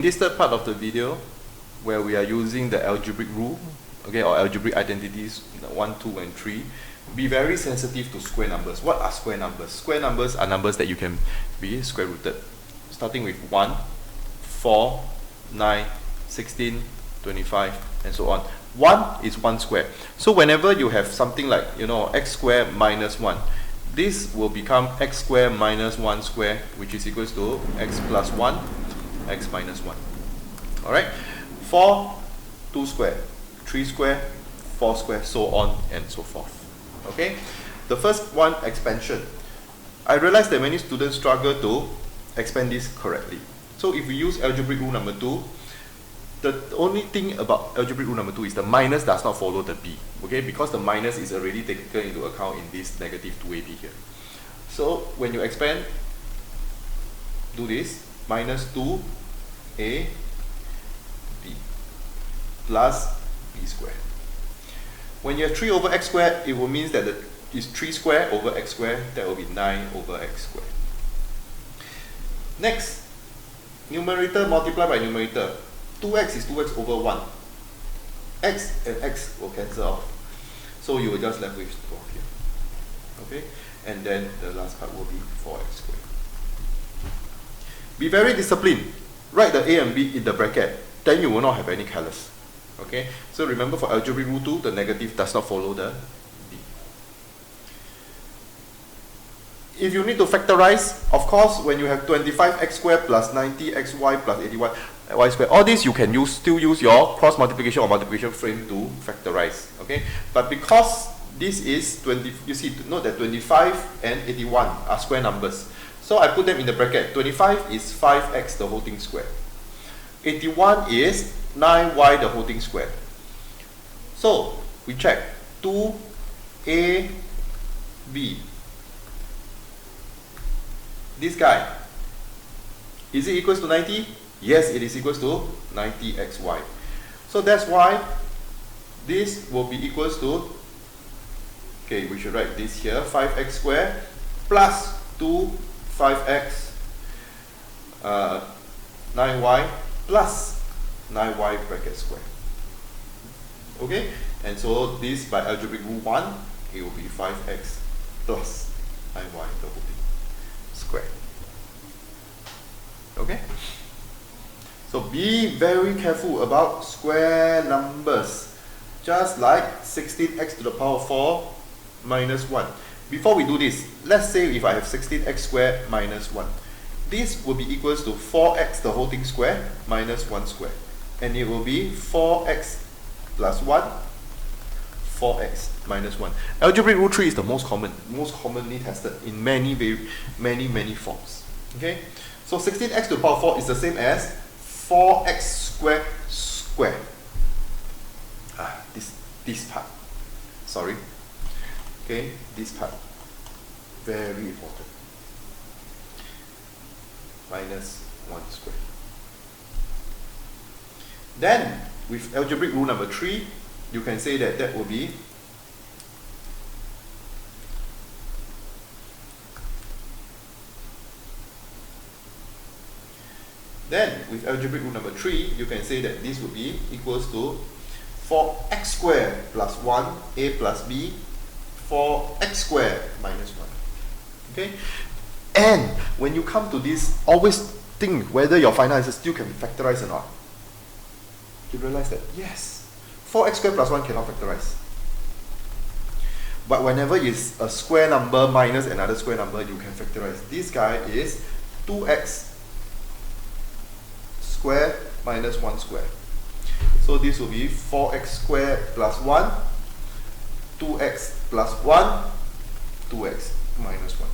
This third part of the video, where we are using the algebraic rule, okay, or algebraic identities 1, 2, and 3, be very sensitive to square numbers. What are square numbers? Square numbers are numbers that you can be square rooted, starting with 1, 4, 9, 16, 25, and so on. 1 is 1 square. So whenever you have something like, x squared minus 1, this will become x squared minus 1 square, which is equals to x plus 1, x minus 1. Alright? 4, 2 square, 3 square, 4 square, so on and so forth. Okay? The first one, expansion. I realize that many students struggle to expand this correctly. So if we use algebraic rule number 2, the only thing about algebraic rule number 2 is the minus does not follow the b. Okay? Because the minus is already taken into account in this negative 2ab here. So when you expand, do this, minus 2a b plus b squared. When you have 3 over x squared, it will mean that it's 3 squared over x squared. That will be 9 over x squared. Next, numerator multiplied by numerator. 2x is 2x over 1. X and x will cancel off. So you will just left with 12 here. Okay? And then the last part will be 4x squared. Be very disciplined. Write the a and b in the bracket. Then you will not have any careless. Okay? So remember, for algebraic rule 2, the negative does not follow the b. If you need to factorize, of course, when you have 25x squared plus 90xy plus 81 y squared, all this you can still use your cross multiplication or multiplication frame to factorize. Okay? But because this is 20, you see, note that 25 and 81 are square numbers. So I put them in the bracket. 25 is 5x the whole thing squared. 81 is 9y the whole thing squared. So we check 2ab. This guy, is it equals to 90? Yes, it is equals to 90xy. So that's why this will be equals to, okay, we should write this here, 5x squared plus 5x 9y plus 9y bracket square. Okay? And so this, by algebraic rule 1, it will be 5x plus 9y the whole thing square. Okay? So be very careful about square numbers. Just like 16x to the power of 4 minus 1. Before we do this, let's say if I have 16x squared minus 1. This will be equals to 4x the whole thing squared minus 1 squared. And it will be 4x plus 1, 4x minus 1. Algebraic rule 3 is the most commonly tested in many forms. Okay? So 16x to the power of 4 is the same as 4x squared squared. This part. Sorry. Okay, this part. Very important. Minus 1 squared. Then, with algebraic rule number 3, you can say that that will be with algebraic rule number 3, you can say that this would be equals to 4x squared plus 1, a plus b, 4x squared minus 1. Okay? And when you come to this, always think whether your final answer still can be factorized or not. You realize that, yes, 4x squared plus 1 cannot factorize. But whenever it's a square number minus another square number, you can factorize. This guy is 2x squared minus 1 squared. So this will be 4x squared plus 1, 2x plus 1, 2x minus 1.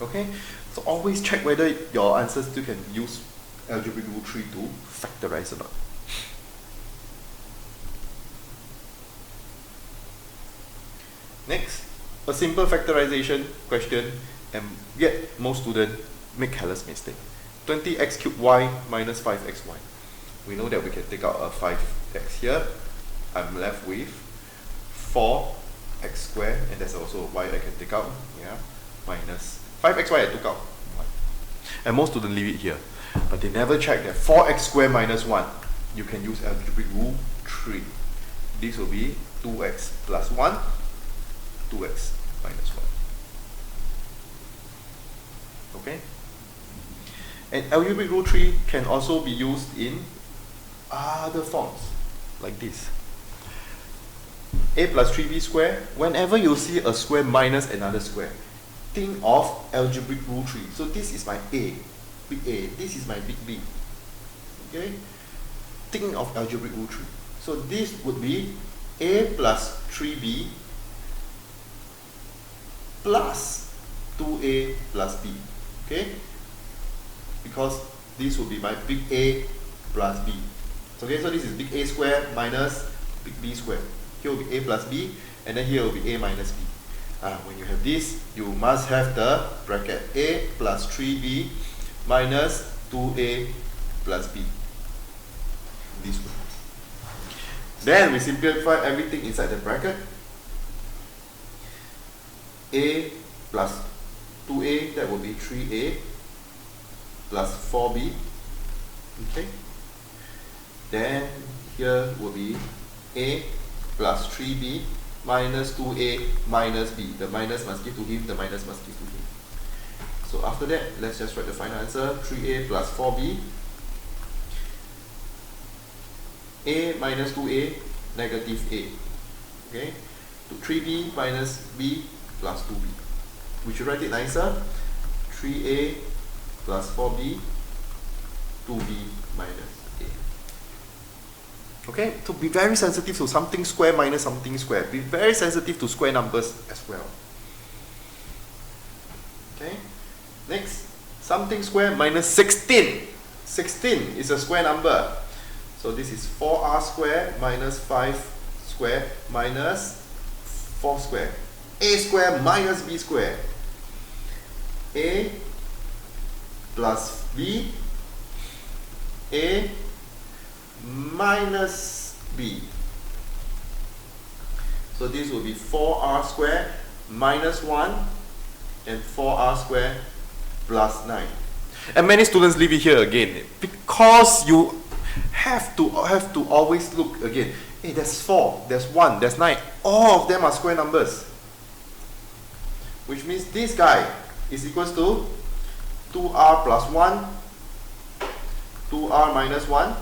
Okay? So always check whether your answers still can use algebraic rule 3 to factorize or not. Next, a simple factorization question, and yet most students make careless mistake. 20x cubed y minus 5xy. We know that we can take out a 5x here. I'm left with 4x squared, and there's also y I can take out. Yeah, minus 5xy I took out 1. And most students leave it here. But they never check that 4x squared minus 1. You can use algebraic rule 3. This will be 2x plus 1, 2x minus 1. Okay? And algebraic rule 3 can also be used in other forms, like this. A plus 3b squared, whenever you see a square minus another square, think of algebraic rule 3. So this is my A, big A, this is my big B. Okay? Think of algebraic rule 3. So this would be A plus 3b plus 2a plus b. Okay? Because this will be my big A plus b. Okay, so this is big A squared minus big B squared. Here will be A plus B, and then here will be A minus B. When you have this, you must have the bracket A plus 3b minus 2a plus b. This one. Then we simplify everything inside the bracket. A plus 2a, that will be 3a plus 4b. Okay. Then here will be A plus 3b minus 2a minus b. The minus must give to him, the minus must give to him. So after that, let's just write the final answer. 3a plus 4b. A minus 2a, negative a. Okay? 3b minus b plus 2b. We should write it nicer. 3a plus 4b, 2b minus a. Okay, so be very sensitive to something square minus something square. Be very sensitive to square numbers as well. Okay, next, something square minus 16. 16 is a square number. So this is 4r squared minus 5 squared minus 4 squared. A squared minus b squared. A plus b, A minus b. So this will be 4r squared minus 1 and 4r squared plus 9. And many students leave it here again because you have to always look again. Hey, there's 4, there's 1, there's 9. All of them are square numbers. Which means this guy is equals to 2r plus 1, 2r minus 1.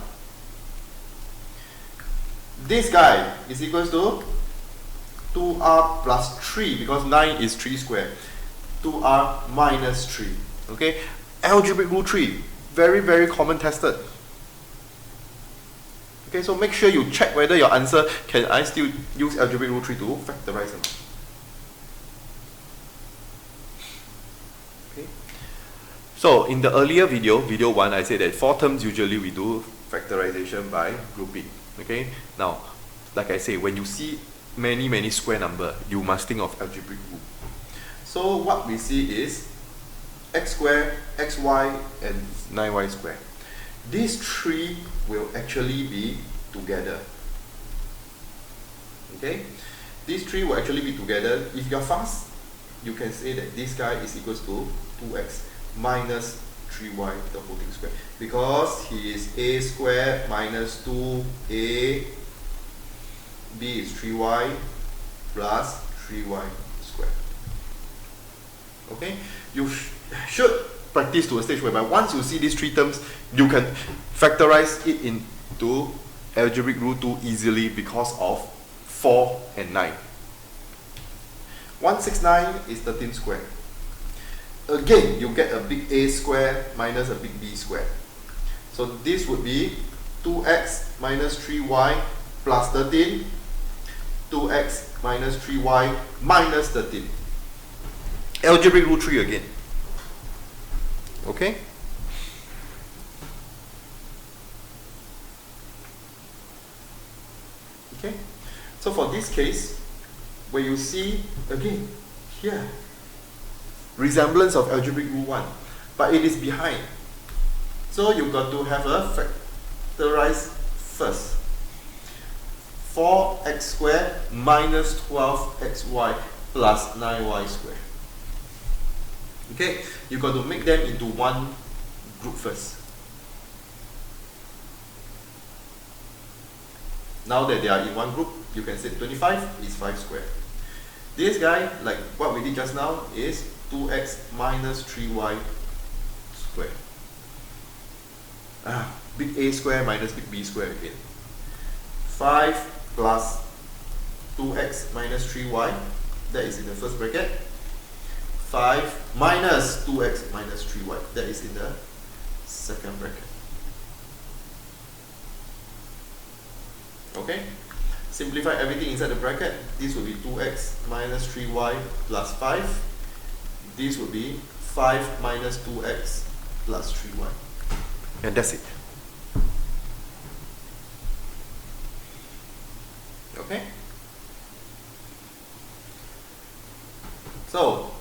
This guy is equals to 2r plus 3 because 9 is 3 squared. 2r minus 3. Okay? Algebraic rule 3. Very, very common tested. Okay, so make sure you check whether your answer, can I still use algebraic rule 3 to factorize or not. Okay. So in the earlier video, video 1, I said that 4 terms usually we do factorization by grouping. Okay. Now, like I say, when you see many square number, you must think of algebraic rule. So what we see is x squared, xy, and 9y squared. These 3 will actually be together. Okay? These 3 will actually be together. If you're fast, you can say that this guy is equals to 2x minus 3y, the whole thing squared. Because he is a squared minus 2a, b is 3y plus 3y squared. Okay? You should practice to a stage whereby once you see these 3 terms, you can factorize it into algebraic rule 2 easily because of 4 and 9. 169 is 13 squared. Again, you get a big A squared minus a big B squared. So this would be 2x minus 3y plus 13, 2x minus 3y minus 13. Algebraic rule 3 again. Okay? Okay? So for this case, where you see, again, here, resemblance of algebraic rule 1, but it is behind. So you got to have a factorize first. 4x squared minus 12xy plus 9y squared. Okay, you got to make them into one group first. Now that they are in one group, you can say 25 is 5 squared. This guy, like what we did just now, is 2x minus 3y squared. Big A square minus big B square again. 5 plus 2x minus 3y, that is in the first bracket. 5 minus 2x minus 3y, that is in the second bracket. Okay? Simplify everything inside the bracket. This will be 2x minus 3y plus 5. This will be 5 minus 2x plus 3y. And that's it. Okay? So,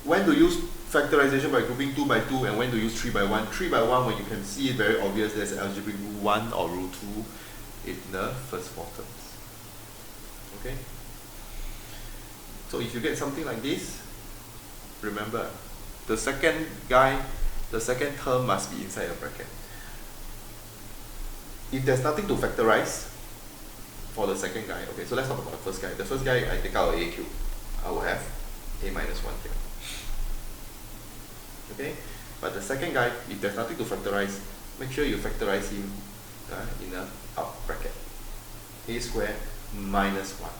when to use factorization by grouping 2 by 2 and when to use 3 by 1? 3 by 1, when you can see it very obvious, there's algebraic rule 1 or rule 2 in the first 4 terms. Okay? So if you get something like this, remember, the second term must be inside the bracket. If there's nothing to factorize for the second guy, okay, so let's talk about the first guy. The first guy, I take out a cube. I will have a minus 1 here. Okay? But the second guy, if there's nothing to factorize, make sure you factorize him in a up bracket. A squared minus 1.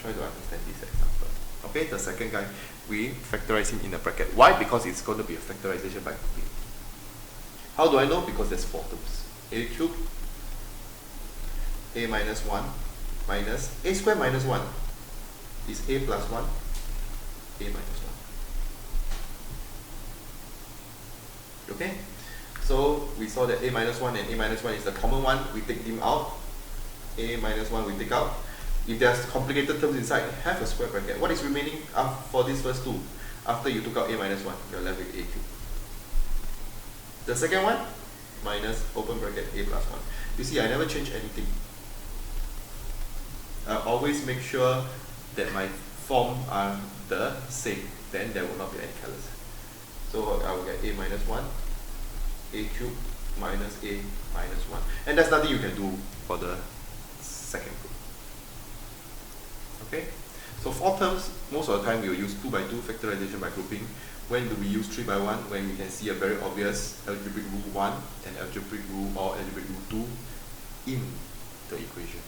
Try to understand this example. Okay, the second guy, we factorize him in a bracket. Why? Because it's going to be a factorization by grouping. How do I know? Because there's 4 terms. A cubed, a minus 1, minus a squared minus 1 is a plus 1, a minus 1. Okay? So we saw that a minus 1 and a minus 1 is the common one. We take them out. A minus 1 we take out. If there's complicated terms inside, have a square bracket. What is remaining for these first two? After you took out a minus 1, you're left with a cubed. The second one, minus open bracket a plus 1. You see, I never change anything. I always make sure that my form are the same. Then there will not be any colors. So I will get a minus 1, a cubed minus a minus 1. And that's nothing you can do for the second group. Okay? So 4 terms, most of the time we will use 2 by 2 factorization by grouping. When do we use 3 by 1? When we can see a very obvious algebraic rule 1 and algebraic rule or algebraic rule 2 in the equation.